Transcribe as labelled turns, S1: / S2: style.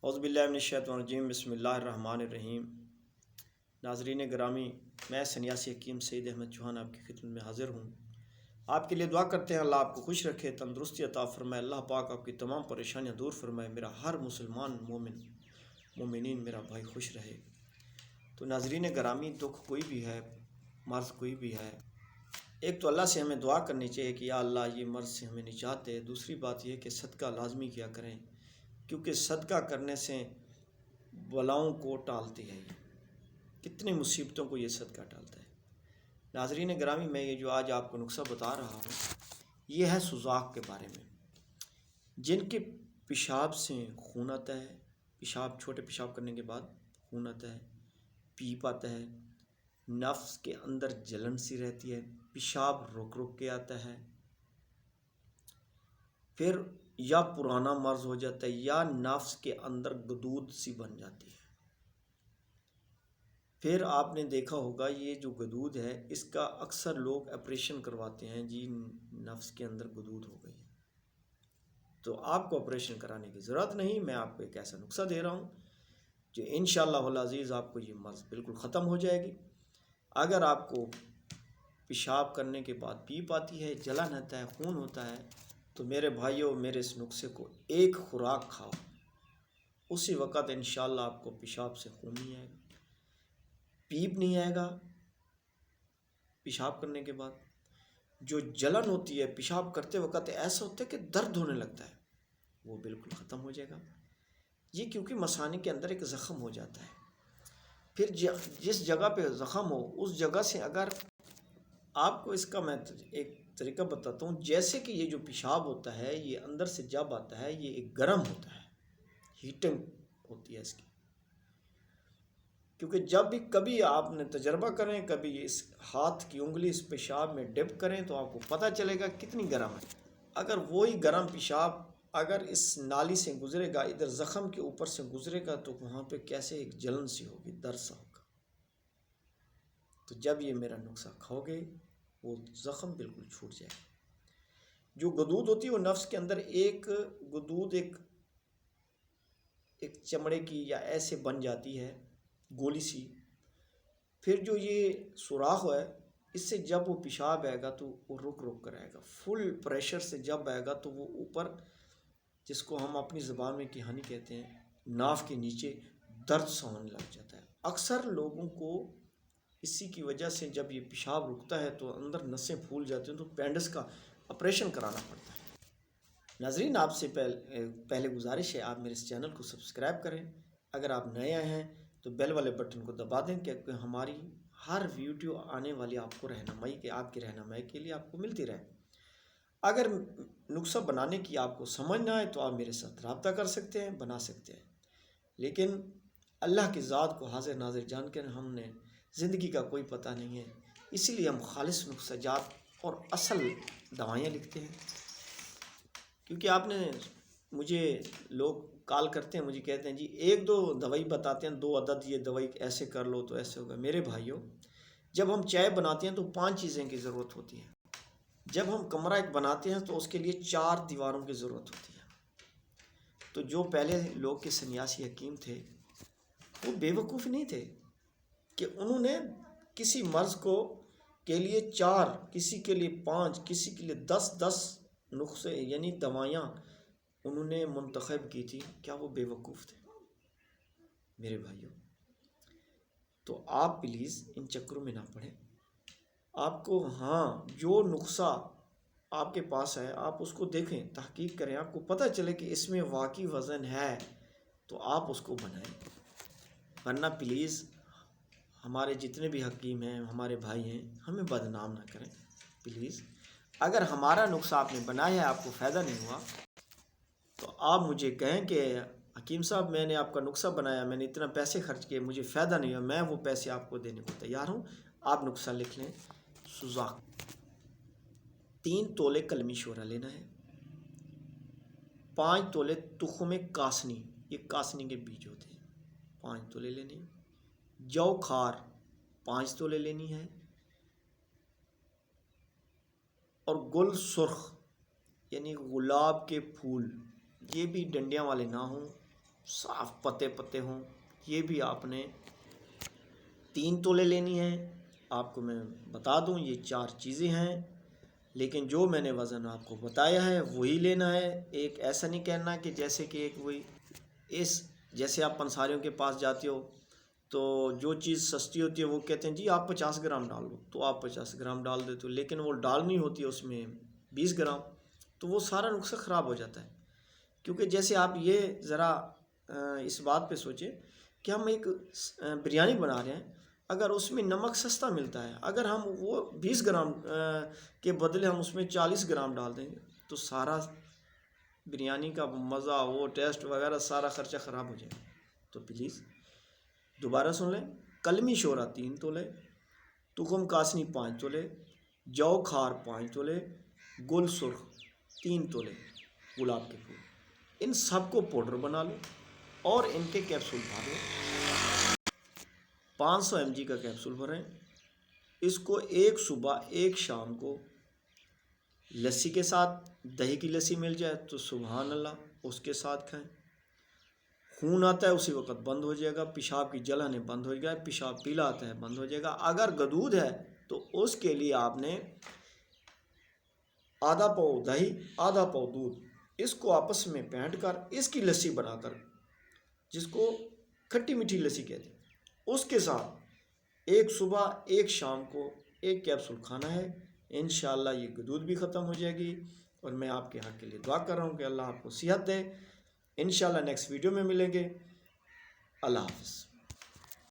S1: اعوذ باللہ من الشیطان الرجیم، بسم اللہ الرحمن الرحیم۔ ناظرین گرامی، میں سنیاسی حکیم سعید احمد چوہان آپ کی خدمت میں حاضر ہوں۔ آپ کے لیے دعا کرتے ہیں اللہ آپ کو خوش رکھے، تندرستی عطا فرمائے، اللہ پاک آپ کی تمام پریشانیاں دور فرمائے، میرا ہر مسلمان مومنین میرا بھائی خوش رہے۔ تو ناظرین گرامی، دکھ کوئی بھی ہے، مرض کوئی بھی ہے، ایک تو اللہ سے ہمیں دعا کرنی چاہیے کہ یا اللہ یہ مرض سے ہمیں نجات دے۔ دوسری بات یہ کہ صدقہ لازمی کیا کریں، کیونکہ صدقہ کرنے سے بلاؤں کو ٹالتی ہے، کتنی مصیبتوں کو یہ صدقہ ٹالتا ہے۔ ناظرین گرامی، میں یہ جو آج آپ کو نسخہ بتا رہا ہوں یہ ہے سوزاک کے بارے میں، جن کے پیشاب سے خون آتا ہے، چھوٹے پیشاب کرنے کے بعد خون آتا ہے، پیپ آتا ہے، نفس کے اندر جلن سی رہتی ہے، پیشاب رک کے آتا ہے، پھر یا پرانا مرض ہو جاتا ہے یا نفس کے اندر گدود سی بن جاتی ہے۔ پھر آپ نے دیکھا ہوگا یہ جو گدود ہے اس کا اکثر لوگ آپریشن کرواتے ہیں، جی نفس کے اندر گدود ہو گئی ہے، تو آپ کو آپریشن کرانے کی ضرورت نہیں۔ میں آپ کو ایک ایسا نسخہ دے رہا ہوں جو انشاءاللہ العزیز آپ کو یہ مرض بالکل ختم ہو جائے گی۔ اگر آپ کو پیشاب کرنے کے بعد پیپ آتی ہے، جلن آتا ہے، خون ہوتا ہے، تو میرے بھائیوں، میرے اس نسخے کو ایک خوراک کھاؤ، اسی وقت انشاءاللہ آپ کو پیشاب سے خون نہیں آئے گا، پیپ نہیں آئے گا۔ پیشاب کرنے کے بعد جو جلن ہوتی ہے پیشاب کرتے وقت، ایسا ہوتا ہے کہ درد ہونے لگتا ہے، وہ بالکل ختم ہو جائے گا۔ یہ کیونکہ مثانے کے اندر ایک زخم ہو جاتا ہے، پھر جس جگہ پہ زخم ہو اس جگہ سے اگر آپ کو اس کا میں ایک طریقہ بتاتا ہوں، جیسے کہ یہ جو پیشاب ہوتا ہے یہ اندر سے جب آتا ہے یہ ایک گرم ہوتا ہے، ہیٹنگ ہوتی ہے اس کی، کیونکہ جب بھی کبھی آپ نے تجربہ کریں، کبھی اس ہاتھ کی انگلی اس پیشاب میں ڈپ کریں تو آپ کو پتہ چلے گا کتنی گرم ہے۔ اگر وہی گرم پیشاب اگر اس نالی سے گزرے گا، ادھر زخم کے اوپر سے گزرے گا، تو وہاں پہ کیسے ایک جلن سی ہوگی، درد سا ہوگا۔ تو جب یہ میرا نسخہ کھاؤ گے وہ زخم بالکل چھوٹ جائے گا۔ جو گدود ہوتی ہے وہ نفس کے اندر ایک گدود ایک چمڑے کی یا ایسے بن جاتی ہے گولی سی، پھر جو یہ سوراخ ہے اس سے جب وہ پیشاب آئے گا تو وہ رک کر آئے گا، فل پریشر سے جب آئے گا تو وہ اوپر، جس کو ہم اپنی زبان میں کہانی کہتے ہیں، ناف کے نیچے درد سا ہونے لگ جاتا ہے۔ اکثر لوگوں کو اسی کی وجہ سے جب یہ پیشاب رکتا ہے تو اندر نسیں پھول جاتی ہیں، تو پینڈس کا آپریشن کرانا پڑتا ہے۔ ناظرین، آپ سے پہلے گزارش ہے آپ میرے اس چینل کو سبسکرائب کریں، اگر آپ نئے آئے ہیں تو بیل والے بٹن کو دبا دیں کہ ہماری ہر ویڈیو آنے والی آپ کو آپ کی رہنمائی کے لیے آپ کو ملتی رہے۔ اگر نسخہ بنانے کی آپ کو سمجھ نہ آئے تو آپ میرے ساتھ رابطہ کر سکتے ہیں، بنا سکتے ہیں، لیکن اللہ کی ذات کو حاضر ناظر جان کر ہم نے زندگی کا کوئی پتہ نہیں ہے، اسی لیے ہم خالص نسخہ جات اور اصل دوائیاں لکھتے ہیں۔ کیونکہ آپ نے مجھے لوگ کال کرتے ہیں، مجھے کہتے ہیں جی ایک دو دوائی بتاتے ہیں، 2 عدد یہ دوائی ایسے کر لو تو ایسے ہوگا۔ میرے بھائیوں، جب ہم چائے بناتے ہیں تو 5 چیزیں کی ضرورت ہوتی ہے، جب ہم کمرہ ایک بناتے ہیں تو اس کے لیے 4 دیواروں کی ضرورت ہوتی ہے۔ تو جو پہلے لوگ کے سنیاسی حکیم تھے وہ بے وقوف نہیں تھے کہ انہوں نے کسی مرض کے لیے 4، کسی کے لیے 5، کسی کے لیے 10 نسخے یعنی دوائیاں انہوں نے منتخب کی تھی۔ کیا وہ بے وقوف تھے؟ میرے بھائیوں، تو آپ پلیز ان چکروں میں نہ پڑیں۔ آپ کو جو نسخہ آپ کے پاس ہے آپ اس کو دیکھیں، تحقیق کریں، آپ کو پتہ چلے کہ اس میں واقعی وزن ہے تو آپ اس کو بنائیں، ورنہ پلیز ہمارے جتنے بھی حکیم ہیں، ہمارے بھائی ہیں، ہمیں بدنام نہ کریں پلیز۔ اگر ہمارا نسخہ آپ نے بنایا ہے، آپ کو فائدہ نہیں ہوا تو آپ مجھے کہیں کہ حکیم صاحب میں نے آپ کا نسخہ بنایا، میں نے اتنا پیسے خرچ کیے، مجھے فائدہ نہیں ہوا، میں وہ پیسے آپ کو دینے کو تیار ہوں۔ آپ نسخہ لکھ لیں، سوزاک 3 تولے کلمی شورا لینا ہے، 5 تولے تخم کاسنی، یہ کاسنی کے بیج ہوتے ہیں، 5 تولے لینے ہیں، جو کھار 5 تولے لینی ہے، اور گل سرخ یعنی گلاب کے پھول، یہ بھی ڈنڈیاں والے نہ ہوں، صاف پتے پتے ہوں، یہ بھی آپ نے 3 تولے لینی ہے۔ آپ کو میں بتا دوں یہ 4 چیزیں ہیں، لیکن جو میں نے وزن آپ کو بتایا ہے وہی لینا ہے۔ ایک ایسا نہیں کہنا کہ جیسے کہ ایک وہی جیسے آپ پنساریوں کے پاس جاتے ہو تو جو چیز سستی ہوتی ہے وہ کہتے ہیں جی آپ 50 گرام ڈال دو، تو آپ 50 گرام ڈال دیتے ہو، لیکن وہ ڈالنی ہوتی ہے اس میں 20 گرام، تو وہ سارا نسخہ خراب ہو جاتا ہے۔ کیونکہ جیسے آپ یہ ذرا اس بات پہ سوچیں کہ ہم ایک بریانی بنا رہے ہیں، اگر اس میں نمک سستا ملتا ہے، اگر ہم وہ 20 گرام کے بدلے ہم اس میں 40 گرام ڈال دیں گے تو سارا بریانی کا مزہ، وہ ٹیسٹ وغیرہ سارا خرچہ خراب ہو جائے گا۔ تو پلیز دوبارہ سن لیں، کلمی شورا 3 تولے، تخم کاسنی 5 تولے، جو کھار 5 تولے، گل سرخ 3 تولے، گلاب کے پھول، ان سب کو پاؤڈر بنا لو اور ان کے کیپسول بھر لو۔ 500 mg کا کیپسول بھریں، اس کو ایک صبح ایک شام کو لسی کے ساتھ، دہی کی لسی مل جائے تو سبحان اللہ اس کے ساتھ کھائیں۔ خون آتا ہے اسی وقت بند ہو جائے گا، پیشاب کی جلن بند ہو جائے گا، پیشاب پیلا آتا ہے بند ہو جائے گا۔ اگر گدود ہے تو اس کے لیے آپ نے آدھا پاؤ دہی آدھا پاؤ دودھ، اس کو آپس میں پینٹ کر اس کی لسی بنا کر، جس کو کھٹی میٹھی لسی کہتے ہیں، اس کے ساتھ ایک صبح ایک شام کو ایک کیپسول کھانا ہے۔ انشاءاللہ یہ گدود بھی ختم ہو جائے گی، اور میں آپ کے حق کے لیے دعا کر رہا ہوں کہ اللہ آپ کو صحت دے۔ انشاءاللہ نیکسٹ ویڈیو میں ملیں گے۔ اللہ حافظ۔